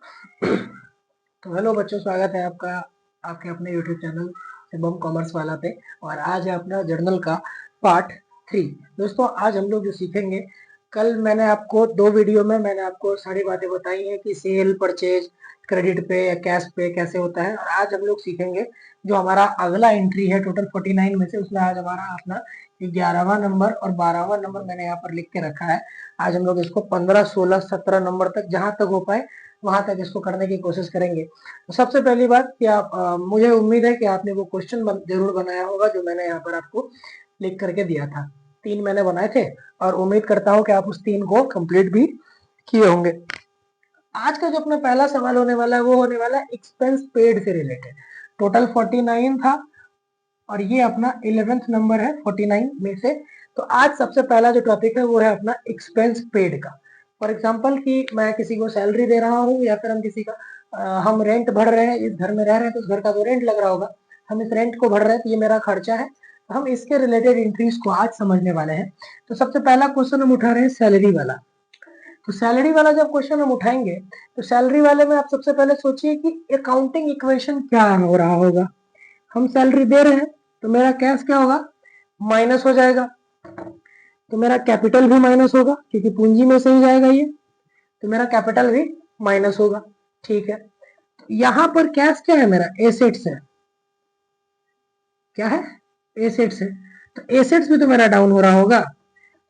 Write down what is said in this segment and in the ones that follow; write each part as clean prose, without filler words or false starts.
तो हेलो बच्चों, स्वागत है आपका आपके अपने यूट्यूब चैनल शिवम कॉमर्स वाला पे। और आज है अपना जर्नल का पार्ट 3। दोस्तों, आज हम लोग जो सीखेंगे, कल मैंने आपको 2 वीडियो में मैंने आपको सारी बातें बताई हैं कि सेल, परचेज, क्रेडिट पे या कैश पे कैसे होता है। और आज हम लोग सीखेंगे जो हमारा अगला एंट्री है टोटल 49 में से, उसमें आज हमारा अपना 11वां नंबर और 12वां नंबर मैंने यहाँ पर लिख के रखा है। आज हम लोग इसको 15, 16, 17 नंबर तक जहां तक हो पाए वहां तक इसको करने की कोशिश करेंगे। तो सबसे पहली बात कि आप मुझे उम्मीद है कि आपने वो क्वेश्चन जरूर बनाया होगा जो मैंने यहाँ पर आपको लिख करके दिया था। 3 मैंने बनाए थे और उम्मीद करता हूँ कि आप उस 3 को कंप्लीट भी किए होंगे। आज का जो अपना पहला सवाल होने वाला है वो होने वाला है एक्सपेंस पेड से रिलेटेड। टोटल 49 था और ये अपना 11th नंबर है 49 में से। तो आज सबसे पहला जो टॉपिक है वो है अपना एक्सपेंस पेड का। फॉर एग्जाम्पल कि मैं किसी को सैलरी दे रहा हूँ या फिर हम किसी का हम रेंट भर रहे हैं, इस घर में रह रहे हैं तो उस घर का तो रेंट लग रहा होगा, हम इस रेंट को भर रहे हैं तो ये मेरा खर्चा है। तो हम इसके रिलेटेड एंट्रीज को आज समझने वाले हैं। तो सबसे पहला क्वेश्चन हम उठा रहे हैं सैलरी वाला। तो सैलरी वाला जब क्वेश्चन हम उठाएंगे तो सैलरी वाले में आप सबसे पहले सोचिए कि अकाउंटिंग इक्वेशन क्या हो रहा होगा। हम सैलरी दे रहे हैं तो मेरा कैश क्या होगा, माइनस हो जाएगा। तो मेरा कैपिटल भी माइनस होगा क्योंकि पूंजी में से ही जाएगा ये, तो मेरा कैपिटल भी माइनस होगा। ठीक है, यहां पर कैश क्या है, मेरा एसेट्स है। क्या है, एसेट्स है। तो एसेट्स भी तो मेरा डाउन हो रहा होगा।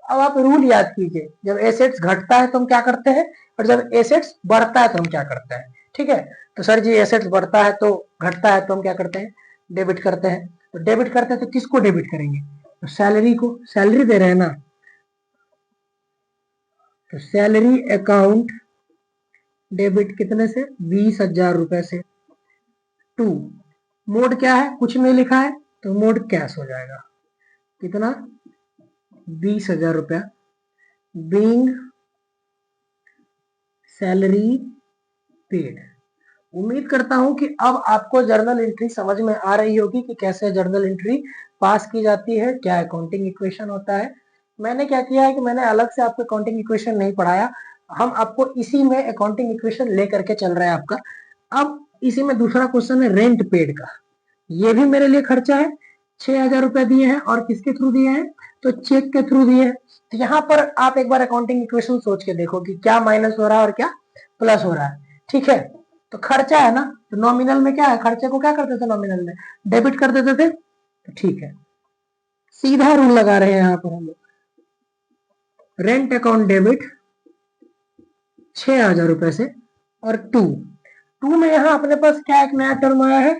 अब आप रूल याद कीजिए, जब एसेट्स घटता है तो हम क्या करते हैं और जब एसेट्स बढ़ता है तो हम क्या करते हैं। ठीक है, तो सर जी एसेट्स बढ़ता है तो घटता है तो हम क्या करते हैं, डेबिट करते हैं। तो डेबिट करते हैं तो किसको डेबिट करेंगे, तो सैलरी को। सैलरी दे रहे हैं ना, तो सैलरी अकाउंट डेबिट कितने से, 20,000 रुपए से। 2 मोड क्या है, कुछ नहीं लिखा है तो मोड कैश हो जाएगा। कितना, 20,000 रुपया बीइंग सैलरी पेड। उम्मीद करता हूं कि अब आपको जर्नल एंट्री समझ में आ रही होगी कि कैसे जर्नल एंट्री पास की जाती है, क्या अकाउंटिंग इक्वेशन होता है। मैंने क्या किया है कि मैंने अलग से आपको अकाउंटिंग इक्वेशन नहीं पढ़ाया, हम आपको इसी में अकाउंटिंग इक्वेशन लेकर के चल रहे हैं आपका। अब इसी में दूसरा क्वेश्चन है रेंट पेड का। ये भी मेरे लिए खर्चा है, 6,000 रुपए दिए हैं और किसके थ्रू दिए हैं, तो चेक के थ्रू दिए हैं। तो यहाँ पर आप एक बार अकाउंटिंग इक्वेशन सोच के देखो कि क्या माइनस हो रहा है और क्या प्लस हो रहा है। ठीक है, तो खर्चा है ना, तो नॉमिनल में क्या है, खर्चे को क्या करते थे, नॉमिनल में डेबिट कर देते थे। तो ठीक है, सीधा रूल लगा रहे हैं यहाँ पर हम लोग, रेंट अकाउंट डेबिट 6,000 रुपए से। और टू में यहाँ अपने पास क्या एक नया टर्म आया है,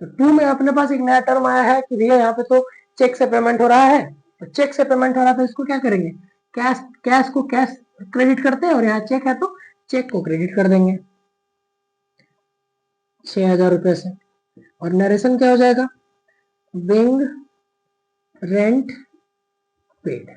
तो 2 में अपने पास एक नया टर्म आया है कि भैया यहाँ पे तो चेक से पेमेंट हो रहा है। तो चेक से पेमेंट हो रहा है तो इसको क्या करेंगे, कैश को कैश क्रेडिट करते हैं और यहाँ चेक है तो चेक को क्रेडिट कर देंगे 6,000 रुपए से। और नरेशन क्या हो जाएगा, बिंग रेंट पेड।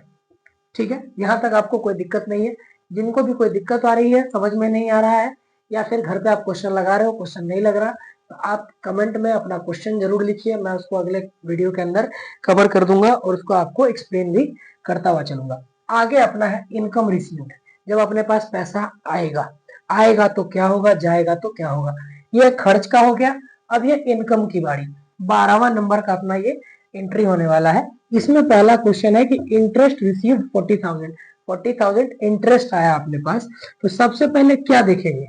ठीक है, यहां तक आपको कोई दिक्कत नहीं है। जिनको भी कोई दिक्कत आ रही है, समझ में नहीं आ रहा है, या फिर घर पे आप क्वेश्चन लगा रहे हो, क्वेश्चन नहीं लग रहा, तो आप कमेंट में अपना क्वेश्चन जरूर लिखिए। मैं उसको अगले वीडियो के अंदर कवर कर दूंगा और उसको आपको एक्सप्लेन भी करता हुआ चलूंगा। आगे अपना है इनकम रिसीव्ड। जब अपने पास पैसा आएगा, आएगा तो क्या होगा, जाएगा तो क्या होगा। ये खर्च का हो गया। अब ये इनकम की बारी, 12वां नंबर का अपना ये एंट्री होने वाला है। इसमें पहला क्वेश्चन है कि इंटरेस्ट रिसीव्ड 40,000 इंटरेस्ट आया अपने पास। तो सबसे पहले क्या देखेंगे,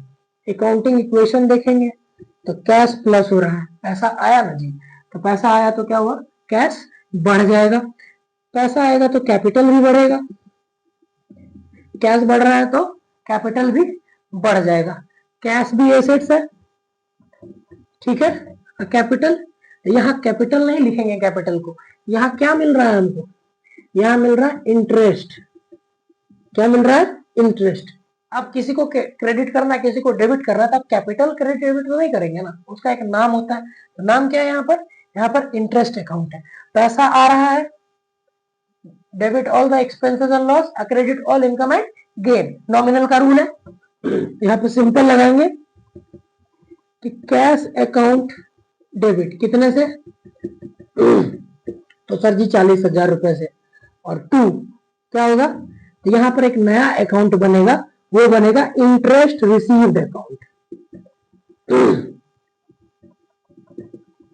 अकाउंटिंग इक्वेशन देखेंगे। तो कैश प्लस हो रहा है, पैसा आया ना जी, तो पैसा आया तो क्या हुआ, कैश बढ़ जाएगा। पैसा आएगा तो कैपिटल भी बढ़ेगा, कैश बढ़ रहा है तो कैपिटल भी बढ़ जाएगा। कैश भी एसेट्स है, ठीक है। कैपिटल, यहाँ कैपिटल नहीं लिखेंगे, कैपिटल को यहाँ क्या मिल रहा है हमको, यहाँ मिल रहा है इंटरेस्ट। क्या मिल रहा है, इंटरेस्ट। अब किसी को क्रेडिट करना है, किसी को डेबिट करना है, तो आप कैपिटल क्रेडिट डेबिट तो नहीं करेंगे ना, उसका एक नाम होता है। तो नाम क्या है यहाँ पर इंटरेस्ट अकाउंट है। पैसा आ रहा है, debit all the expenses and loss, credit all income and gain, nominal का रूल है। यहाँ पे सिंपल लगाएंगे कि कैश अकाउंट डेबिट कितने से, तो सर जी 40,000 रुपए से। और 2 क्या होगा, तो यहाँ पर एक नया अकाउंट बनेगा, वो बनेगा interest received account.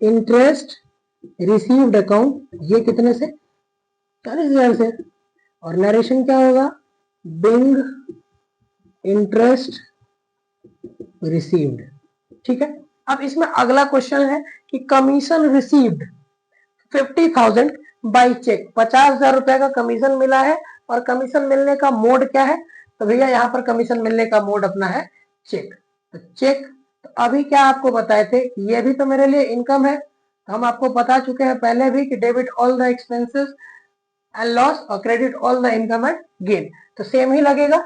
Interest received account, ये कितने से, 40,000 से। और नरेशन क्या होगा, बिंग इंटरेस्ट रिसीव्ड। ठीक है, अब इसमें अगला क्वेश्चन है कि कमीशन रिसीव्ड 50,000 बाई चेक, 50,000 रुपए का कमीशन मिला है और कमीशन मिलने का मोड क्या है, तो भैया यहाँ पर कमीशन मिलने का मोड अपना है चेक। तो चेक, तो अभी क्या आपको बताए थे, ये भी तो मेरे लिए इनकम है, तो हम आपको बता चुके हैं पहले भी कि debit all the expenses and loss और credit all the income and gain. तो सेम ही लगेगा,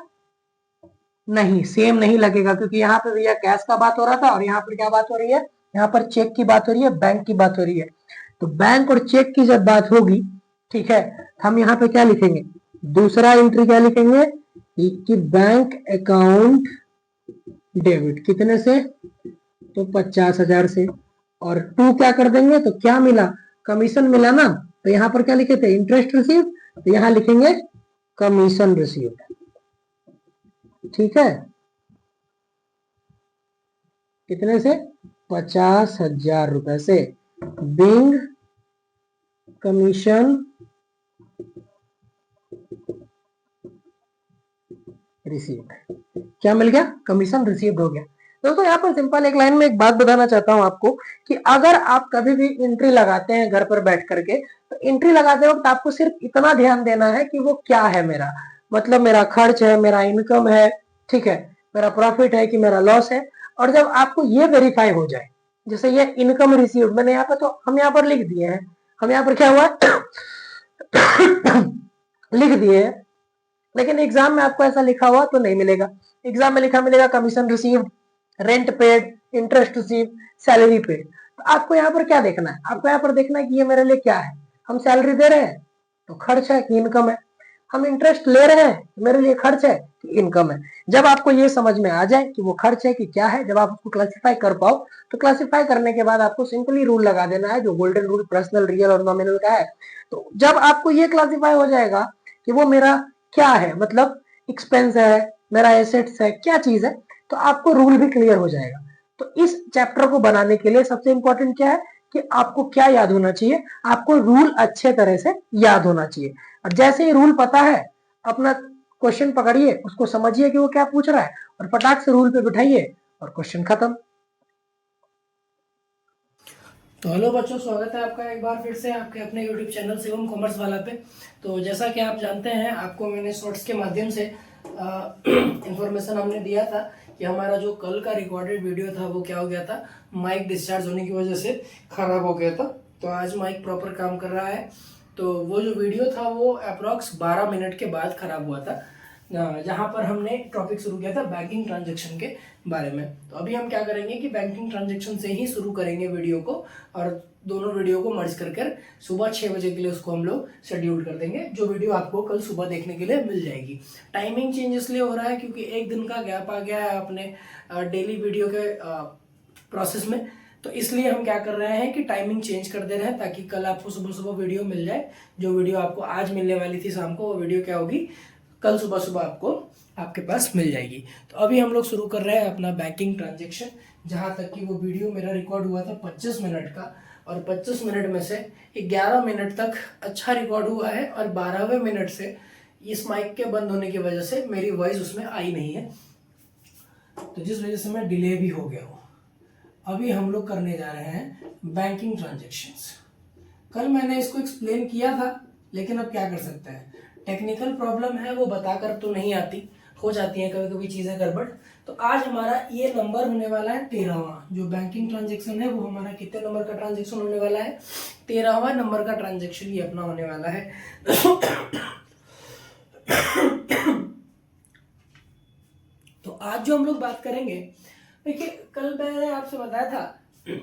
नहीं सेम नहीं लगेगा, क्योंकि यहाँ पे भैया कैश का बात हो रहा था और यहाँ पर क्या बात हो रही है, यहाँ पर चेक की बात हो रही है, बैंक की बात हो रही है। तो बैंक और चेक की जब बात होगी, ठीक है, हम यहाँ पे क्या लिखेंगे, दूसरा एंट्री क्या लिखेंगे कि बैंक अकाउंट डेबिट कितने से, तो 50,000 से। और टू क्या कर देंगे, तो क्या मिला, कमीशन मिला ना, तो यहाँ पर क्या लिखे थे, इंटरेस्ट रिसीव, तो यहाँ लिखेंगे कमीशन रिसीव। ठीक है, कितने से, 50,000 रुपए से, बिंग कमीशन रिसीव्ड। क्या मिल गया, कमीशन रिसीव्ड हो गया। दोस्तों यहाँ पर सिंपल एक लाइन में एक बात बताना चाहता हूं आपको कि अगर आप कभी भी एंट्री लगाते हैं घर पर बैठ करके, तो एंट्री लगाते वक्त आपको सिर्फ इतना ध्यान देना है कि वो क्या है, मेरा मतलब मेरा खर्च है, मेरा इनकम है, ठीक है, मेरा प्रॉफिट है कि मेरा लॉस है। और जब आपको ये वेरीफाई हो जाए, जैसे ये इनकम रिसीव्ड मैंने यहाँ पर, तो हम यहाँ पर लिख दिए हैं, हम यहाँ पर क्या हुआ लिख दिए हैं, लेकिन एग्जाम में आपको ऐसा लिखा हुआ तो नहीं मिलेगा। एग्जाम में लिखा मिलेगा commission received, rent paid, interest receive, salary paid. तो आपको यहाँ पर क्या देखना है, आपको यहाँ पर देखना है कि ये मेरे लिए क्या है, हम सैलरी दे रहे हैं तो खर्च है कि इनकम है, हम इंटरेस्ट ले रहे हैं मेरे लिए खर्च है कि इनकम है। जब आपको ये समझ में आ जाए कि वो खर्च है कि क्या है, जब आप उसको क्लासिफाई कर पाओ, तो क्लासिफाई करने के बाद आपको सिंपली रूल लगा देना है, जो गोल्डन रूल पर्सनल, रियल और नॉमिनल का है। तो जब आपको ये क्लासिफाई हो जाएगा कि वो मेरा क्या है, मतलब एक्सपेंस है, मेरा एसेट्स है, क्या चीज है, तो आपको रूल भी क्लियर हो जाएगा। तो इस चैप्टर को बनाने के लिए सबसे इंपॉर्टेंट क्या है कि आपको क्या याद होना चाहिए, आपको रूल अच्छे तरह से याद होना चाहिए। और जैसे ही रूल पता है, अपना क्वेश्चन पकड़िए, उसको समझिए कि वो क्या पूछ रहा है और फटाक से रूल पे बिठाइए और क्वेश्चन खत्म। तो हेलो बच्चों, स्वागत है आपका एक बार फिर से आपके अपने यूट्यूब चैनल शिवम कॉमर्स वाला पे। तो जैसा कि आप जानते हैं, आपको मैंने शॉर्ट्स के माध्यम से इंफॉर्मेशन हमने दिया था कि हमारा जो कल का रिकॉर्डेड वीडियो था वो क्या हो गया था, माइक डिस्चार्ज होने की वजह से खराब हो गया था। तो आज माइक प्रॉपर काम कर रहा है। तो वो जो वीडियो था वो अप्रॉक्स 12 मिनट के बाद खराब हुआ था, जहाँ पर हमने टॉपिक शुरू किया था बैंकिंग ट्रांजैक्शन के बारे में। तो अभी हम क्या करेंगे कि बैंकिंग ट्रांजैक्शन से ही शुरू करेंगे वीडियो को, और दोनों वीडियो को मर्ज कर सुबह 6 बजे के लिए उसको हम लोग शेड्यूल कर देंगे, जो वीडियो आपको कल सुबह देखने के लिए मिल जाएगी। टाइमिंग चेंज इसलिए हो रहा है क्योंकि एक दिन का गैप आ गया है अपने डेली वीडियो के प्रोसेस में। तो इसलिए हम क्या कर रहे हैं कि टाइमिंग चेंज कर दे रहे हैं, ताकि कल आपको सुबह सुबह वीडियो मिल जाए। जो वीडियो आपको आज मिलने वाली थी शाम को, वो वीडियो क्या होगी, कल सुबह सुबह आपको आपके पास मिल जाएगी। तो अभी हम लोग शुरू कर रहे हैं अपना बैंकिंग ट्रांजैक्शन, जहां तक कि वो वीडियो मेरा रिकॉर्ड हुआ था 25 मिनट का, और 25 मिनट में से 11 मिनट तक अच्छा रिकॉर्ड हुआ है, और 12वें मिनट से इस माइक के बंद होने की वजह से मेरी वॉइस उसमें आई नहीं है, तो जिस वजह से मैं डिले भी हो गया हूँ। अभी हम लोग करने जा रहे हैं बैंकिंग ट्रांजेक्शन्स। कल मैंने इसको एक्सप्लेन किया था, लेकिन अब क्या कर सकते हैं, टेक्निकल प्रॉब्लम है, वो बताकर तो नहीं आती, हो जाती है कभी कभी चीज़ें गड़बड़। तो आज हमारा ये नंबर होने वाला है 13वां। जो बैंकिंग ट्रांजेक्शन है वो हमारा कितने नंबर का ट्रांजेक्शन होने वाला है, 13वां नंबर का ट्रांजेक्शन ये अपना होने वाला है। तो आज जो हम लोग बात करेंगे, देखिए कल मैंने आपसे बताया था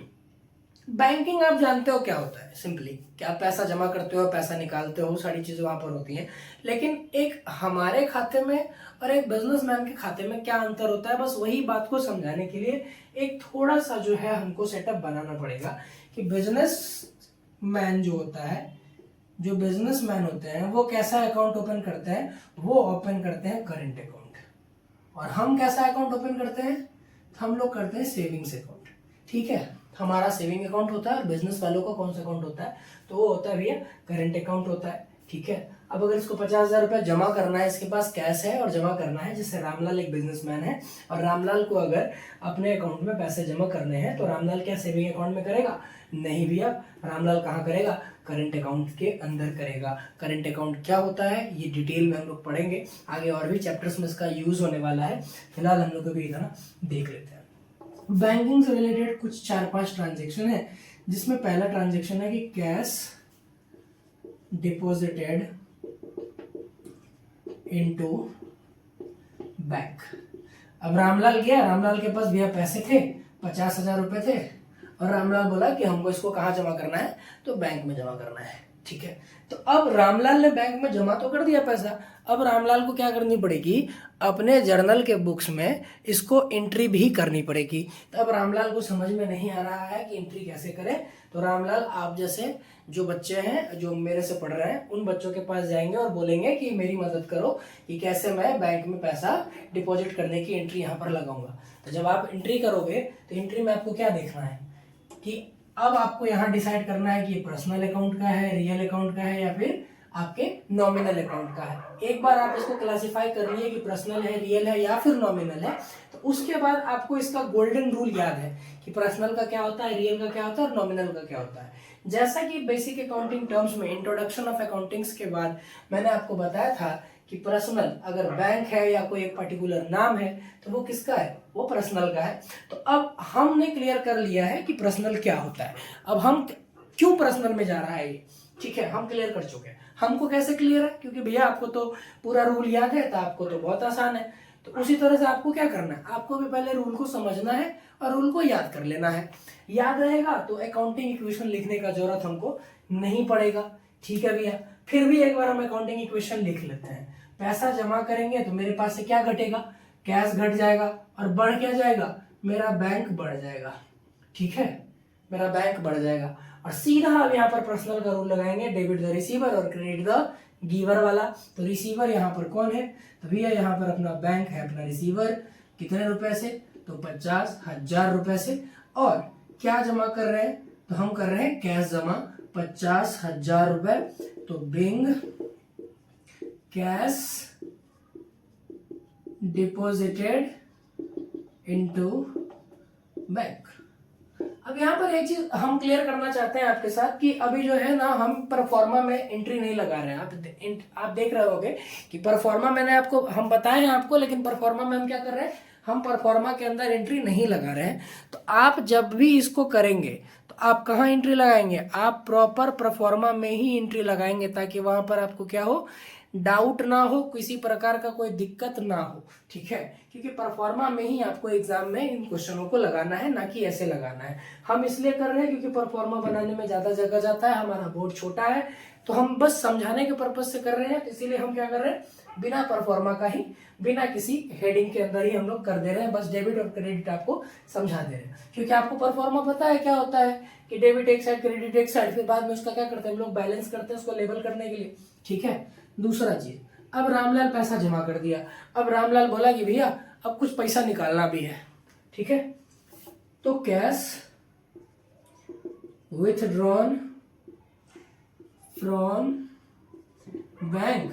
बैंकिंग आप जानते हो क्या होता है, सिंपली कि आप पैसा जमा करते हो, पैसा निकालते हो, सारी चीजें वहां पर होती हैं। लेकिन एक हमारे खाते में और एक बिजनेसमैन के खाते में क्या अंतर होता है, बस वही बात को समझाने के लिए एक थोड़ा सा जो है हमको सेटअप बनाना पड़ेगा कि बिजनेस मैन जो होता है, जो बिजनेसमैन होते हैं, वो कैसा अकाउंट ओपन करते हैं, वो ओपन करते हैं करंट अकाउंट। और हम कैसा अकाउंट ओपन करते हैं, हम लोग करते हैं सेविंग्स अकाउंट। ठीक है, हमारा सेविंग अकाउंट होता है और बिजनेस वालों का कौन सा अकाउंट होता है, तो वो होता है भैया करंट अकाउंट होता है। ठीक है, अब अगर इसको 50,000 रुपया जमा करना है, इसके पास कैश है और जमा करना है, जैसे रामलाल एक बिजनेसमैन है और रामलाल को अगर अपने अकाउंट में पैसे जमा करने हैं तो रामलाल क्या सेविंग अकाउंट में करेगा? नहीं भैया, रामलाल कहाँ करेगा? करंट अकाउंट के अंदर करेगा। करंट अकाउंट क्या होता है ये डिटेल में हम लोग पढ़ेंगे, आगे और भी चैप्टर्स में इसका यूज होने वाला है। फिलहाल हम लोग अभी इतना देख लेते हैं। बैंकिंग से रिलेटेड कुछ 4-5 ट्रांजेक्शन है, जिसमें पहला ट्रांजेक्शन है कि कैश डिपॉजिटेड इनटू बैंक। अब रामलाल गया, रामलाल के पास भैया पैसे थे, 50,000 रुपए थे और रामलाल बोला कि हमको इसको कहाँ जमा करना है, तो बैंक में जमा करना है। ठीक है, तो अब रामलाल ने बैंक में जमा तो कर दिया पैसा, अब रामलाल को क्या करनी पड़ेगी? अपने जर्नल के बुक्स में इसको एंट्री भी करनी पड़ेगी। तो अब रामलाल को समझ में नहीं आ रहा है कि एंट्री कैसे करें, तो रामलाल आप जैसे जो बच्चे हैं जो मेरे से पढ़ रहे हैं उन बच्चों के पास जाएंगे और बोलेंगे कि मेरी मदद करो कि कैसे मैं बैंक में पैसा डिपॉजिट करने की एंट्री यहाँ पर लगाऊंगा। तो जब आप एंट्री करोगे तो एंट्री में आपको क्या देखना है कि अब आपको यहाँ डिसाइड करना है कि ये पर्सनल अकाउंट का है, रियल अकाउंट का है या फिर आपके नॉमिनल अकाउंट का है। एक बार आप इसको क्लासिफाई कर लिए कि पर्सनल है, रियल है या फिर नॉमिनल है, तो उसके बाद आपको इसका गोल्डन रूल याद है कि पर्सनल का क्या होता है, रियल का क्या होता है और नॉमिनल का क्या होता है। जैसा कि बेसिक अकाउंटिंग टर्म्स में इंट्रोडक्शन ऑफ अकाउंटिंग्स के बाद मैंने आपको बताया था कि पर्सनल अगर बैंक है या कोई एक पर्टिकुलर नाम है तो वो किसका है? वो पर्सनल का है। तो अब हमने क्लियर कर लिया है कि पर्सनल क्या होता है। अब हम क्यों पर्सनल में जा रहा है ये, ठीक है, हम क्लियर कर चुके हैं। हमको कैसे क्लियर है? क्योंकि भैया आपको तो पूरा रूल याद है, तो आपको तो बहुत आसान है। तो उसी तरह से आपको क्या करना है, आपको भी पहले रूल को समझना है और रूल को याद कर लेना है। याद रहेगा तो अकाउंटिंग इक्वेशन लिखने का जरूरत हमको नहीं पड़ेगा। ठीक है भैया, फिर भी एक बार हम अकाउंटिंग इक्वेशन लिख लेते हैं। पैसा जमा करेंगे तो मेरे पास से क्या घटेगा? कैश घट जाएगा और बढ़ क्या जाएगा? मेरा बैंक बढ़ जाएगा। ठीक है, मेरा बैंक बढ़ जाएगा और सीधा अब यहाँ पर पर्सनल का रूल लगाएंगे, डेबिट द रिसीवर और क्रेडिट द गिवर वाला। तो रिसीवर यहाँ पर कौन है? तो भैया यहाँ पर अपना बैंक है, अपना रिसीवर कितने रुपए से? तो 50,000 रुपए से। और क्या जमा कर रहे हैं? तो हम कर रहे हैं कैश जमा 50,000 रुपए। तो being cash deposited into bank. अब यहाँ पर एक चीज हम क्लियर करना चाहते हैं आपके साथ कि अभी जो है ना हम परफॉर्मा में एंट्री नहीं लगा रहे हैं। आप देख रहे होगे कि परफॉर्मा मैंने आपको हम बताए हैं आपको, लेकिन परफॉर्मा में हम क्या कर रहे हैं? हम परफॉर्मा के अंदर एंट्री नहीं लगा रहे हैं। तो आप जब भी इसको करेंगे तो आप कहाँ एंट्री लगाएंगे? आप प्रॉपर परफॉर्मा में ही एंट्री लगाएंगे, ताकि वहां पर आपको क्या हो, डाउट ना हो, किसी प्रकार का कोई दिक्कत ना हो। ठीक है, क्योंकि परफॉर्मा में ही आपको एग्जाम में इन क्वेश्चनों को लगाना है, ना कि ऐसे लगाना है। हम इसलिए कर रहे हैं क्योंकि परफॉर्मा बनाने में ज्यादा जगह जाता है, हमारा बोर्ड छोटा है, तो हम बस समझाने के पर्पज से कर रहे हैं। इसीलिए हम क्या कर रहे हैं, बिना परफॉर्मा का ही, बिना किसी हेडिंग के अंदर ही हम लोग कर दे रहे हैं, बस डेबिट और क्रेडिट आपको समझा दे रहे हैं। क्योंकि आपको परफॉर्मा पता है क्या होता है कि डेबिट एक साइड, क्रेडिट एक साइड, फिर बाद में उसका क्या करते हैं हम लोग, बैलेंस करते हैं उसको लेबल करने के लिए। ठीक है, दूसरा चीज, अब रामलाल पैसा जमा कर दिया। अब रामलाल बोला कि भैया अब कुछ पैसा निकालना भी है। ठीक है, तो कैश विथड्रॉन फ्रॉम बैंक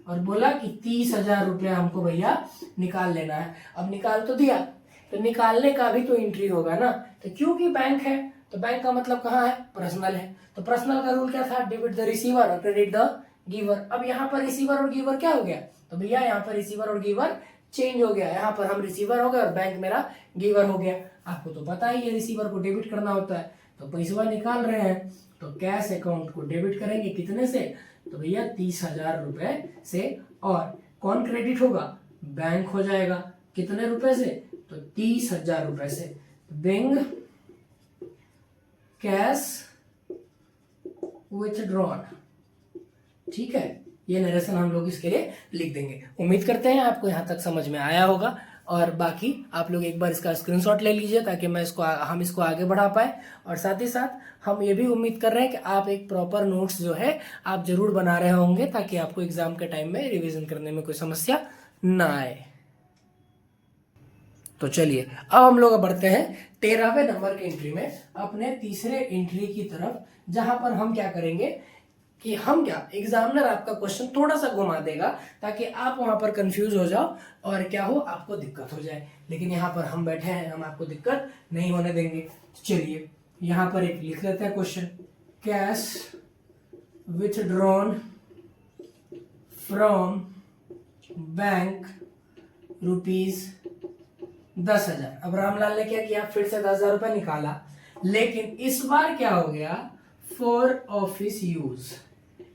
और बोला कि 30,000 रुपया हमको भैया निकाल लेना है। अब निकाल तो दिया, तो निकालने का भी तो एंट्री होगा ना। तो क्योंकि बैंक है तो बैंक का मतलब कहाँ है? पर्सनल है। तो पर्सनल का रूल क्या था? डेबिट द रिसीवर और क्रेडिट द गिवर। अब यहाँ पर रिसीवर और गिवर क्या हो गया? तो भैया यहाँ पर रिसीवर और गिवर चेंज हो गया। यहाँ पर हम रिसीवर हो गए और बैंक मेरा गिवर हो गया। आपको तो पता ही है रिसीवर को डेबिट करना होता है, तो पैसा निकाल रहे हैं तो कैश अकाउंट को डेबिट करेंगे कितने से? तो भैया 30,000 रुपए से। और कौन क्रेडिट होगा? बैंक हो जाएगा। कितने रुपए से? तो 30,000 रुपए से। Being cash withdrawn. ठीक है, ये नरेशन हम लोग इसके लिए लिख देंगे। उम्मीद करते हैं आपको यहाँ तक समझ में आया होगा, और बाकी आप लोग एक बार इसका स्क्रीनशॉट ले लीजिए ताकि हम इसको आगे बढ़ा पाए। और साथ ही साथ हम ये भी उम्मीद कर रहे हैं कि आप एक प्रॉपर नोट्स जो है आप जरूर बना रहे होंगे, ताकि आपको एग्जाम के टाइम में रिवीजन करने में कोई समस्या ना आए। तो चलिए अब हम लोग बढ़ते हैं 13वें नंबर के एंट्री में, अपने तीसरे एंट्री की तरफ, जहां पर हम क्या करेंगे कि हम क्या एग्जामिनर आपका क्वेश्चन थोड़ा सा घुमा देगा ताकि आप वहां पर कंफ्यूज हो जाओ और क्या हो, आपको दिक्कत हो जाए। लेकिन यहाँ पर हम बैठे हैं, हम आपको दिक्कत नहीं होने देंगे। चलिए यहाँ पर एक लिख लेते हैं question, cash withdrawn from bank ₹10,000। अब रामलाल ने क्या किया, फिर से 10,000 रुपए निकाला, लेकिन इस बार क्या हो गया, फॉर ऑफिस यूज।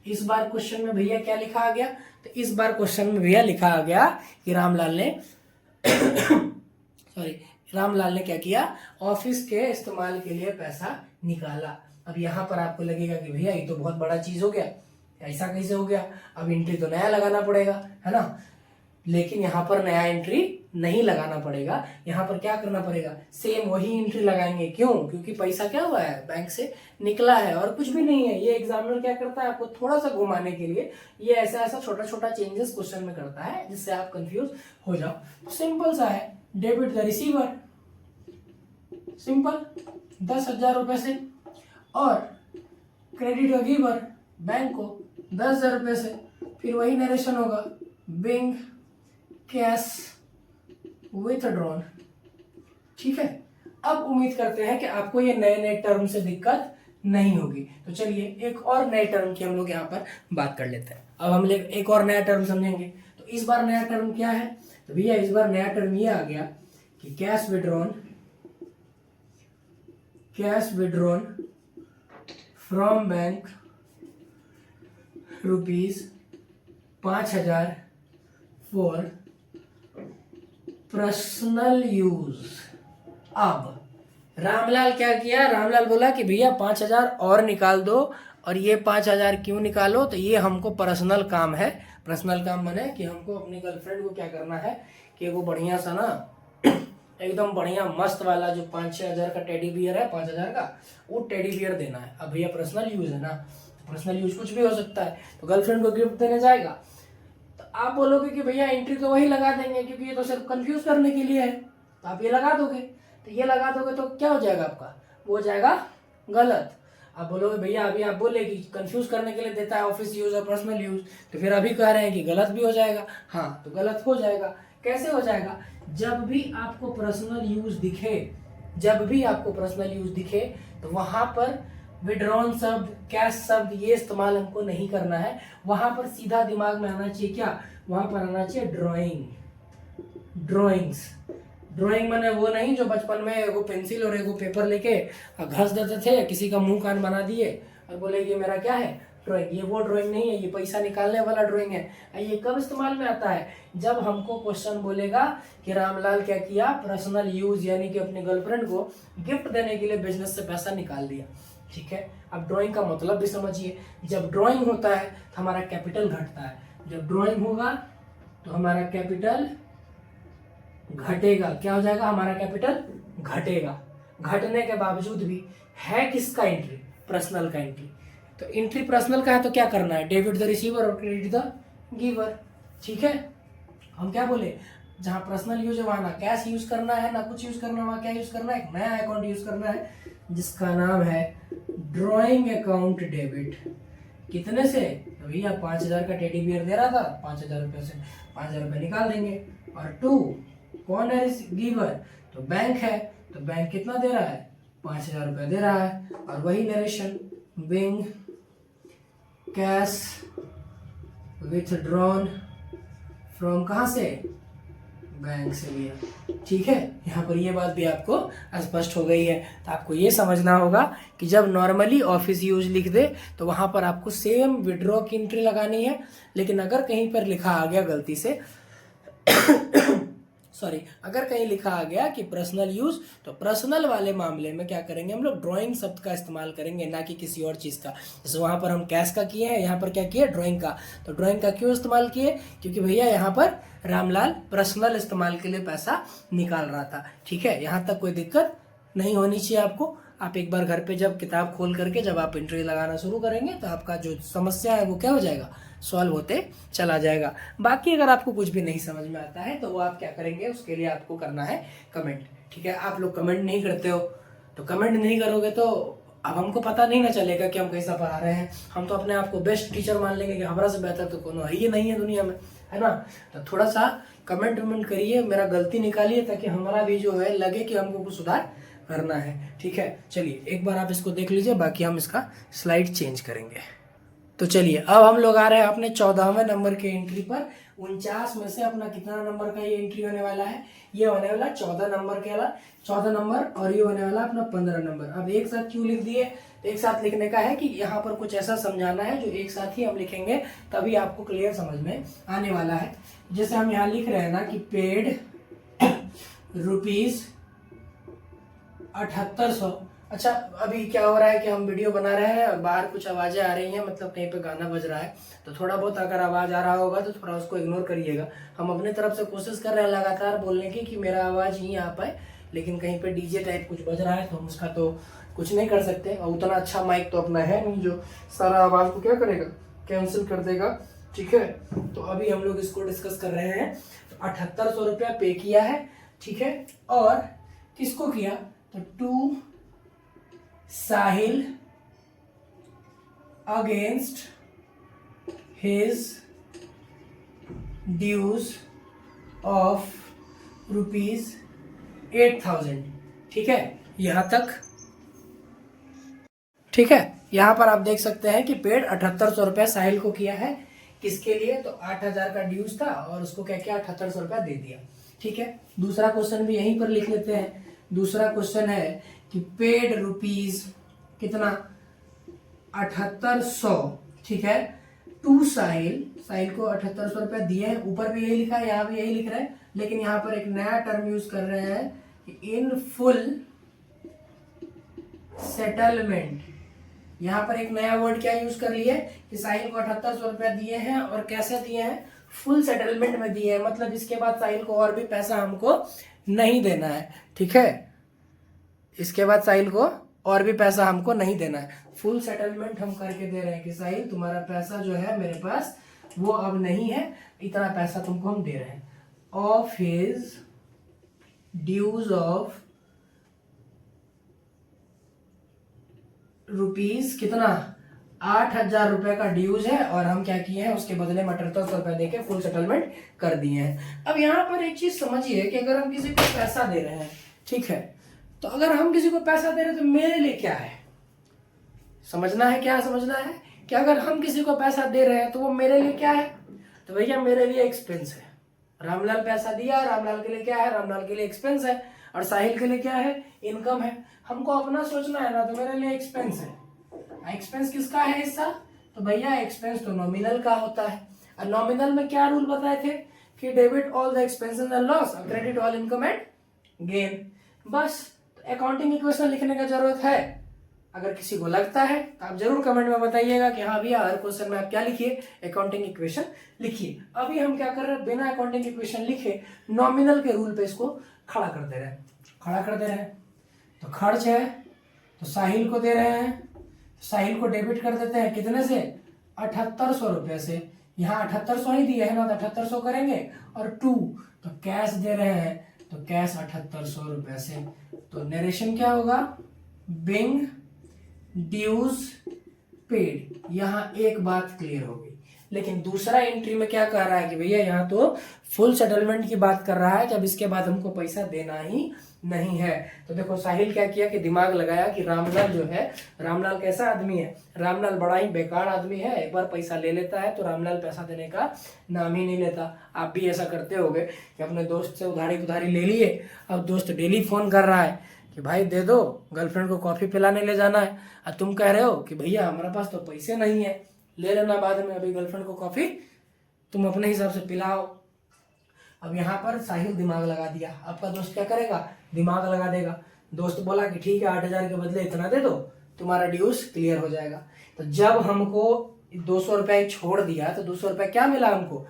इस बार क्वेश्चन में भैया क्या लिखा आ गया, तो इस बार क्वेश्चन में भैया लिखा आ गया कि रामलाल ने रामलाल ने क्या किया, ऑफिस के इस्तेमाल के लिए पैसा निकाला। अब यहाँ पर आपको लगेगा कि भैया ये तो बहुत बड़ा चीज हो गया, ऐसा कैसे हो गया, अब एंट्री तो नया लगाना पड़ेगा, है ना। लेकिन यहाँ पर नया एंट्री नहीं लगाना पड़ेगा, यहाँ पर क्या करना पड़ेगा, सेम वही एंट्री लगाएंगे। क्यों, क्योंकि पैसा क्या हुआ है, बैंक से निकला है और कुछ भी नहीं है। ये एग्जामिनर क्या करता है, आपको थोड़ा सा घुमाने के लिए ये ऐसा ऐसा छोटा छोटा चेंजेस क्वेश्चन में करता है जिससे आप कंफ्यूज हो जाओ। तो सिंपल सा है, डेबिट द रिसीवर, सिंपल 10,000 रुपए से, और क्रेडिट द गिवर, बैंक को 10,000 रुपए से। फिर वही नरेशन होगा, बिंग कैश विथड्रॉन। ठीक है, अब उम्मीद करते हैं कि आपको ये नए नए टर्म से दिक्कत नहीं होगी। तो चलिए एक और नए टर्म की हम लोग यहाँ पर बात कर लेते हैं। अब हम लोग एक और नया टर्म समझेंगे। तो इस बार नया टर्म क्या है, तो भैया इस बार नया टर्म ये आ गया कि cash withdrawn from bank ₹5,000 for personal use. अब रामलाल क्या किया, रामलाल बोला कि भैया 5,000 और निकाल दो, और ये 5,000 क्यों निकालो, तो ये हमको पर्सनल काम है। पर्सनल काम बने कि हमको अपनी गर्लफ्रेंड को क्या करना है कि वो बढ़िया सा ना एकदम बढ़िया मस्त वाला जो 5-6 हजार का टेडी बियर है, 5,000 का, वो टेडी बियर देना है। अब भैया पर्सनल यूज है ना, पर्सनल यूज कुछ भी हो सकता है, तो गर्लफ्रेंड को गिफ्ट देने जाएगा। तो आप बोलोगे कि भैया एंट्री तो वही लगा देंगे क्योंकि ये तो सिर्फ कंफ्यूज करने के लिए है, तो आप ये लगा दोगे। तो ये लगा दोगे तो क्या हो जाएगा आपका, वो हो जाएगा गलत। आप बोलोगे भैया अभी आप बोले कि कंफ्यूज करने के लिए देता है ऑफिस यूज और पर्सनल यूज, तो फिर अभी कह रहे हैं कि गलत भी हो जाएगा। हाँ, तो गलत हो जाएगा। कैसे हो जाएगा, जब भी आपको पर्सनल यूज दिखे, तो वहां पर विड्रॉन शब्द, कैश शब्द ये इस्तेमाल हमको नहीं करना है। वहां पर सीधा दिमाग में आना चाहिए क्या, वहां पर आना चाहिए ड्राइंग माने वो नहीं जो बचपन में एगो पेंसिल और एगो पेपर लेके घस देते थे, किसी का मुंह कान बना दिए और बोले ये मेरा क्या है, ड्राइंग। ये वो ड्राइंग नहीं है, ये पैसा निकालने वाला ड्राइंग है। ये कब इस्तेमाल में आता है, जब हमको क्वेश्चन बोलेगा कि रामलाल क्या किया, पर्सनल यूज यानी कि अपनी गर्लफ्रेंड को गिफ्ट देने के लिए बिजनेस से पैसा निकाल दिया। ठीक है, अब ड्राइंग का मतलब भी समझिए। जब ड्राइंग होता है तो हमारा कैपिटल घटता है, जब ड्राइंग होगा तो हमारा कैपिटल घटेगा। क्या हो जाएगा, हमारा कैपिटल घटेगा। घटने के बावजूद भी है किसका एंट्री, पर्सनल का एंट्री। तो एंट्री पर्सनल का है तो क्या करना है, डेबिट द रिसीवर और क्रेडिट द गिवर। ठीक है, हम क्या बोले, जहां पर्सनल यूज है वहां ना कैश यूज करना है ना कुछ यूज करना है, वहां क्या यूज करना है, एक नया अकाउंट यूज करना है जिसका नाम है ड्रॉइंग अकाउंट डेबिट। कितने से, तो भैया 5,000 का टेडी बियर दे रहा था, 5,000 रुपए से 5,000 रुपए निकाल देंगे। और 2 कौन है गिवर, तो बैंक है, तो बैंक कितना दे रहा है, 5,000 रुपए दे रहा है। और वही narration, being cash withdrawn from कहाँ से, बैंक से लिया। ठीक है, यहाँ पर ये बात भी आपको स्पष्ट हो गई है। तो आपको ये समझना होगा कि जब नॉर्मली ऑफिस यूज लिख दे तो वहां पर आपको सेम विड्रॉ की एंट्री लगानी है। लेकिन अगर कहीं पर लिखा आ गया गलती से अगर कहीं लिखा आ गया कि पर्सनल यूज, तो पर्सनल वाले मामले में क्या करेंगे, हम लोग ड्राइंग शब्द का इस्तेमाल करेंगे, ना कि किसी और चीज का। जैसे वहां पर हम कैश का किए हैं, यहाँ पर क्या किए, ड्राइंग का। तो ड्राइंग का क्यों इस्तेमाल किए, क्योंकि भैया यहाँ पर रामलाल पर्सनल इस्तेमाल के लिए पैसा निकाल रहा था। ठीक है, यहाँ तक कोई दिक्कत नहीं होनी चाहिए आपको। आप एक बार घर पे जब किताब खोल करके जब आप एंट्री लगाना शुरू करेंगे तो आपका जो समस्या है वो क्या हो जाएगा, सॉल्व होते चला जाएगा। बाकी अगर आपको कुछ भी नहीं समझ में आता है तो वो आप क्या करेंगे, उसके लिए आपको करना है कमेंट। ठीक है, आप लोग कमेंट नहीं करते हो, तो कमेंट नहीं करोगे तो अब हमको पता नहीं ना चलेगा कि हम कैसा पढ़ा रहे हैं। हम तो अपने आप को बेस्ट टीचर मान लेंगे कि हमारा से बेहतर तो कोनो है ही नहीं है दुनिया में, है ना। तो थोड़ा सा कमेंट वमेंट करिए, मेरा गलती निकालिए, ताकि हमारा भी जो है लगे कि हमको कुछ सुधार करना है। ठीक है, चलिए एक बार आप इसको देख लीजिए, बाकी हम इसका स्लाइड चेंज करेंगे। तो चलिए अब हम लोग आ रहे हैं अपने 14वें नंबर के एंट्री पर। 49 में से अपना कितना नंबर का ये एंट्री होने वाला है, ये होने वाला 14 नंबर के वाला 14 नंबर, और ये होने वाला अपना 15 नंबर। अब एक साथ क्यों लिख दिए, तो एक साथ लिखने का है कि यहाँ पर कुछ ऐसा समझाना है जो एक साथ ही हम लिखेंगे, तभी आपको क्लियर समझ में आने वाला है। जैसे हम यहाँ लिख रहे हैं ना कि पेड रुपीज 7800। अच्छा, अभी क्या हो रहा है कि हम वीडियो बना रहे हैं और बाहर कुछ आवाजें आ रही हैं, मतलब कहीं पे गाना बज रहा है, तो थोड़ा बहुत अगर आवाज आ रहा होगा तो थोड़ा उसको इग्नोर करिएगा। हम अपने तरफ से कोशिश कर रहे हैं लगातार बोलने की कि मेरा आवाज ही आ पाए, लेकिन कहीं पे डीजे टाइप कुछ बज रहा है तो हम उसका तो कुछ नहीं कर सकते, और उतना अच्छा माइक तो अपना है नहीं जो सारा आवाज को क्या करेगा, कैंसिल कर देगा। ठीक है, तो अभी हम लोग इसको डिस्कस कर रहे हैं। तो 7800 रुपया पे किया है, ठीक है, और किसको किया, तो to Sahil against his dues of ₹8000। ठीक है, यहां तक ठीक है। यहां पर आप देख सकते हैं कि पेड 7800 रुपया साहिल को किया है, किसके लिए, तो 8000 का ड्यूज था और उसको क्या किया, 7800 रुपया दे दिया। ठीक है, दूसरा क्वेश्चन भी यहीं पर लिख लेते हैं। दूसरा क्वेश्चन है कि पेड रुपीज कितना, 7800, ठीक है, टू साहिल, साहिल को 7800 रुपया दिए हैं, ऊपर भी यही लिखा है, यहाँ भी यही लिख रहे हैं, लेकिन यहाँ पर एक नया टर्म यूज कर रहे हैं कि इन फुल सेटलमेंट। यहाँ पर एक नया वर्ड क्या यूज कर लिए कि साहिल को 7800 रुपया दिए हैं, और कैसे दिए हैं, फुल सेटलमेंट में दिए हैं, मतलब इसके बाद साहिल को और भी पैसा हमको नहीं देना है। ठीक है, इसके बाद साहिल को और भी पैसा हमको नहीं देना है, फुल सेटलमेंट हम करके दे रहे हैं कि साहिल तुम्हारा पैसा जो है मेरे पास वो अब नहीं है, इतना पैसा तुमको हम दे रहे हैं। Of his dues of rupees कितना, 8000 रुपए का ड्यूज है, और हम क्या किए हैं, उसके बदले में 7800 रुपए देके फुल सेटलमेंट कर दिए हैं। अब यहाँ पर एक चीज समझिए कि अगर हम किसी को पैसा दे रहे हैं, ठीक है, तो अगर हम किसी को पैसा दे रहे हैं तो मेरे लिए क्या है, समझना है, क्या समझना है कि अगर हम किसी को पैसा दे रहे हैं तो वो मेरे लिए क्या है, तो भैया मेरे लिए एक्सपेंस है। रामलाल पैसा दिया, रामलाल के लिए क्या है, रामलाल के लिए एक्सपेंस है, और साहिल के लिए क्या है, इनकम है। हमको अपना सोचना है ना, तो मेरे लिए एक्सपेंस है। एक्सपेंस किसका है हिस्सा, तो भैया एक्सपेंस तो नॉमिनल का होता है, और नॉमिनल में क्या रूल बताए थे कि debit all the expenses and loss, credit all income and gain. बस अकाउंटिंग इक्वेशन लिखने का जरूरत है, अगर किसी को लगता है तो आप जरूर कमेंट में बताइएगा कि हाँ भैया हर क्वेश्चन में आप क्या लिखिए, अकाउंटिंग इक्वेशन लिखिए। अभी हम क्या कर रहे हैं, बिना अकाउंटिंग इक्वेशन लिखे नॉमिनल के रूल पे इसको खड़ा कर दे रहे हैं, खड़ा कर दे रहे हैं। तो खर्च है तो साहिल को दे रहे हैं, साहिल को डेबिट कर देते हैं कितने से, 7800 रुपये से। यहाँ 7800 ही दिए है ना, तो 7800 करेंगे, और टू तो कैश दे रहे हैं, तो कैश 7800 रुपये से। तो नरेशन क्या होगा, बिंग ड्यूज पेड। यहाँ एक बात क्लियर हो गई, लेकिन दूसरा एंट्री में क्या कह रहा है कि भैया यहाँ तो फुल सेटलमेंट की बात कर रहा है, जब इसके बाद हमको पैसा देना ही नहीं है। तो देखो साहिल क्या किया कि दिमाग लगाया कि रामलाल जो है, रामलाल कैसा आदमी है, रामलाल बड़ा ही बेकार आदमी है, एक बार पैसा ले लेता है तो रामलाल पैसा देने का नाम ही नहीं लेता। आप भी ऐसा करते होगे कि अपने दोस्त से उधारी ले लिए, अब दोस्त डेली फोन कर रहा है कि भाई दे दो, गर्लफ्रेंड को कॉफी पिलाने ले जाना है, और तुम कह रहे हो कि भैया हमारे पास तो पैसे नहीं है, ले लेना बाद में, अभी गर्लफ्रेंड को कॉफी तुम अपने हिसाब से पिलाओ। अब यहाँ पर साहिल दिमाग लगा दिया, आपका दोस्त क्या करेगा, दिमाग लगा देगा। दोस्त बोला कि ठीक है 8000 के बदले इतना दे दो, तुम्हारा ड्यूज क्लियर हो जाएगा। तो जब हमको 200 रुपए छोड़ दिया तो 200 रुपए क्या मिला हमको,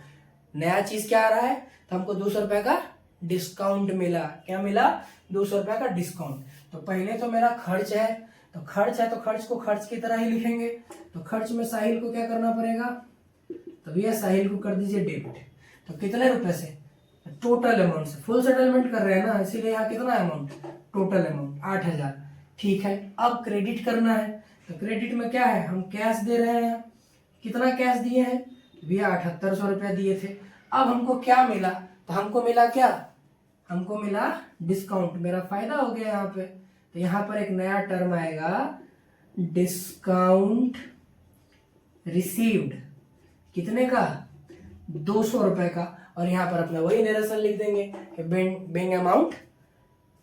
नया चीज क्या आ रहा है, तो हमको 200 रुपए का डिस्काउंट मिला। क्या मिला, 200 रुपए का डिस्काउंट। तो पहले तो मेरा खर्च है, तो खर्च है तो खर्च को खर्च की तरह ही लिखेंगे। तो खर्च में साहिल को क्या करना पड़ेगा, तो भैया साहिल को कर दीजिए डेबिट। तो कितने रुपए से? टोटल अमाउंट से, फुल सेटलमेंट कर रहे हैं ना, इसीलिए यहाँ कितना अमाउंट, टोटल अमाउंट 8,000। ठीक है, अब क्रेडिट करना है। तो क्रेडिट में क्या है, हम कैश दे रहे हैं। कितना कैश दिए हैं भैया? 7800 रुपया दिए थे। अब हमको क्या मिला? तो हमको मिला क्या, हमको मिला डिस्काउंट। मेरा फायदा हो गया यहाँ पे। तो यहाँ पर एक नया टर्म आएगा, डिस्काउंट रिसीव्ड। कितने का? 200 रुपए का। और यहाँ पर अपना वही नरेशन लिख देंगे, being amount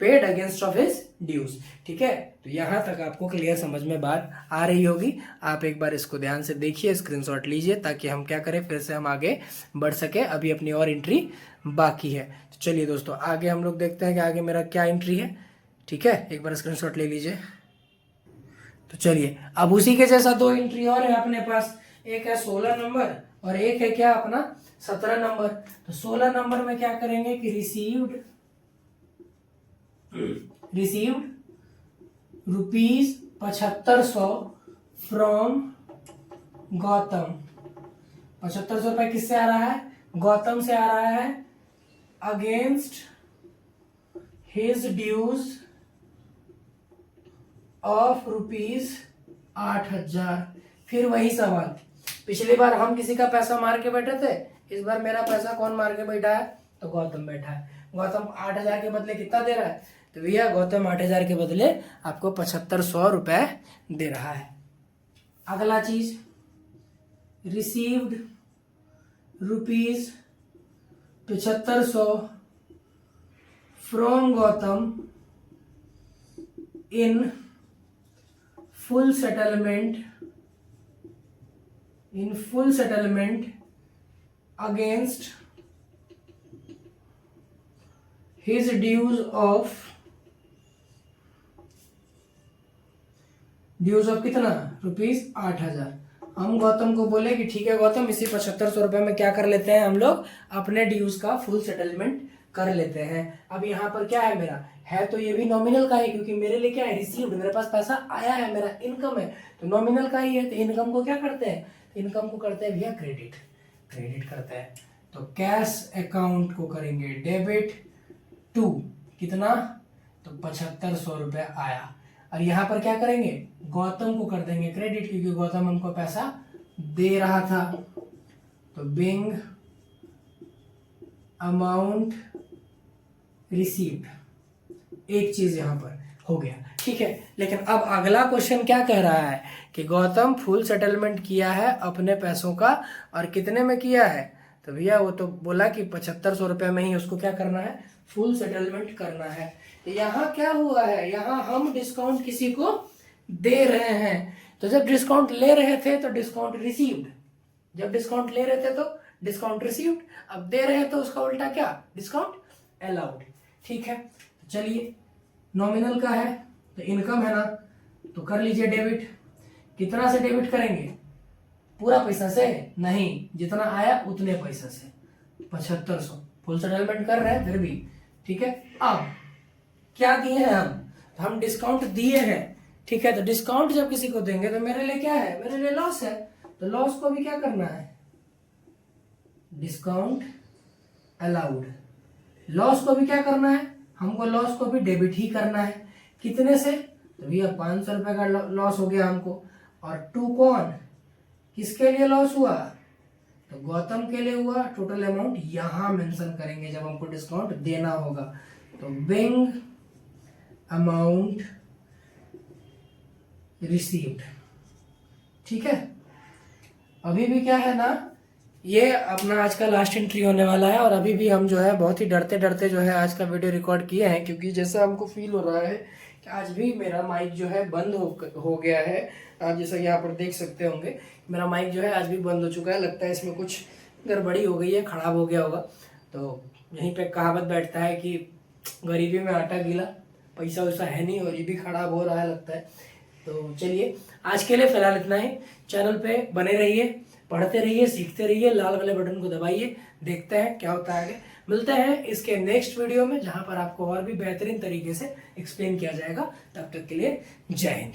paid against of his dues. ठीक है, तो यहाँ तक आपको क्लियर समझ में बात आ रही होगी। आप एक बार इसको ध्यान से देखिए, स्क्रीनशॉट लीजिए, ताकि हम क्या करें, फिर से हम आगे बढ़ सके। अभी अपनी और एंट्री बाकी है। तो चलिए दोस्तों, आगे हम लोग देखते हैं कि आगे मेरा क्या एंट्री है। ठीक है, एक बार स्क्रीनशॉट ले लीजिए। तो चलिए, अब उसी के जैसा 2 एंट्री और है अपने पास। एक है 16 नंबर और एक है क्या अपना 17 नंबर। तो 16 नंबर में क्या करेंगे कि रिसीव्ड ₹7500 फ्रॉम गौतम। 7500 रुपए किससे आ रहा है? गौतम से आ रहा है, अगेंस्ट हिज ड्यूज ऑफ ₹8,000। फिर वही सवाल, पिछली बार हम किसी का पैसा मार के बैठे थे, इस बार मेरा पैसा कौन मार के बैठा है? तो गौतम बैठा है। गौतम 8,000 के बदले कितना दे रहा है? तो भैया गौतम 8,000 के बदले आपको 7500 रुपए दे रहा है। अगला चीज, received ₹7500 from Gautam in full settlement against his dues of कितना? ₹8,000। हम गौतम को बोले कि ठीक है गौतम, इसी 7500 रुपए में क्या कर लेते हैं हम लोग, अपने ड्यूज का फुल सेटलमेंट कर लेते हैं। अब यहाँ पर क्या है मेरा, है तो ये भी नॉमिनल का है, क्योंकि मेरे लिए क्या है, रिसीव्ड, मेरे पास पैसा आया है, मेरा इनकम है, तो नॉमिनल का ही है। तो इनकम को क्या करते हैं, इनकम को करते हैं भैया क्रेडिट करते हैं। तो कैश अकाउंट को करेंगे डेबिट टू कितना, तो 7500 रुपए आया। और यहाँ पर क्या करेंगे, गौतम को कर देंगे क्रेडिट, क्योंकि गौतम हमको पैसा दे रहा था। तो बिंग अमाउंट रिसीव्ड, एक चीज यहां पर हो गया। ठीक है, लेकिन अब अगला क्वेश्चन क्या कह रहा है कि गौतम फुल सेटलमेंट किया है अपने पैसों का, और कितने में किया है? तो भैया वो तो बोला कि 7500 रुपए में ही उसको क्या करना है, फुल सेटलमेंट करना है। तो यहाँ क्या हुआ है, यहाँ हम डिस्काउंट किसी को दे रहे हैं। तो जब डिस्काउंट ले रहे थे तो डिस्काउंट रिसीव्ड, जब डिस्काउंट ले रहे थे तो डिस्काउंट रिसीव्ड, अब दे रहे हैं तो उसका उल्टा क्या, डिस्काउंट अलाउड। ठीक है, तो चलिए, नॉमिनल का है तो इनकम है ना, तो कर लीजिए डेबिट। कितना से डेबिट करेंगे, पूरा पैसा से नहीं, जितना आया उतने पैसा से, 7500 फुल सेटलमेंट कर रहे हैं फिर भी। ठीक है, अब क्या दिए हैं हम डिस्काउंट दिए हैं। ठीक है, तो डिस्काउंट जब किसी को देंगे तो मेरे लिए क्या है, मेरे लिए लॉस है, तो लॉस को भी क्या करना है, डिस्काउंट अलाउड। लॉस को भी क्या करना है, हमको लॉस को भी डेबिट ही करना है। कितने से, तो भैया 500 रुपए का लॉस हो गया हमको। और टू कौन, किसके लिए लॉस हुआ, तो गौतम के लिए हुआ। टोटल अमाउंट यहां मेंशन करेंगे जब हमको डिस्काउंट देना होगा। तो बिंग अमाउंट रिसीव्ड। ठीक है, अभी भी क्या है ना, ये अपना आज का लास्ट एंट्री होने वाला है। और अभी भी हम जो है बहुत ही डरते डरते जो है आज का वीडियो रिकॉर्ड किए हैं, क्योंकि जैसा हमको फील हो रहा है कि आज भी मेरा माइक जो है बंद हो गया है। आप जैसा यहाँ पर देख सकते होंगे, मेरा माइक जो है आज भी बंद हो चुका है। लगता है इसमें कुछ गड़बड़ी हो गई है, खराब हो गया होगा। तो यहीं पे कहावत बैठता है कि गरीबी में आटा गीला, पैसा वैसा है नहीं और ये भी खराब हो रहा है लगता है। तो चलिए, आज के लिए फिलहाल इतना ही। चैनल पे बने रहिए, पढ़ते रहिए, सीखते रहिए, लाल वाले बटन को दबाइए, देखते हैं क्या होता है आगे। मिलते हैं इसके नेक्स्ट वीडियो में, जहां पर आपको और भी बेहतरीन तरीके से एक्सप्लेन किया जाएगा। तब तक के लिए जय हिंद।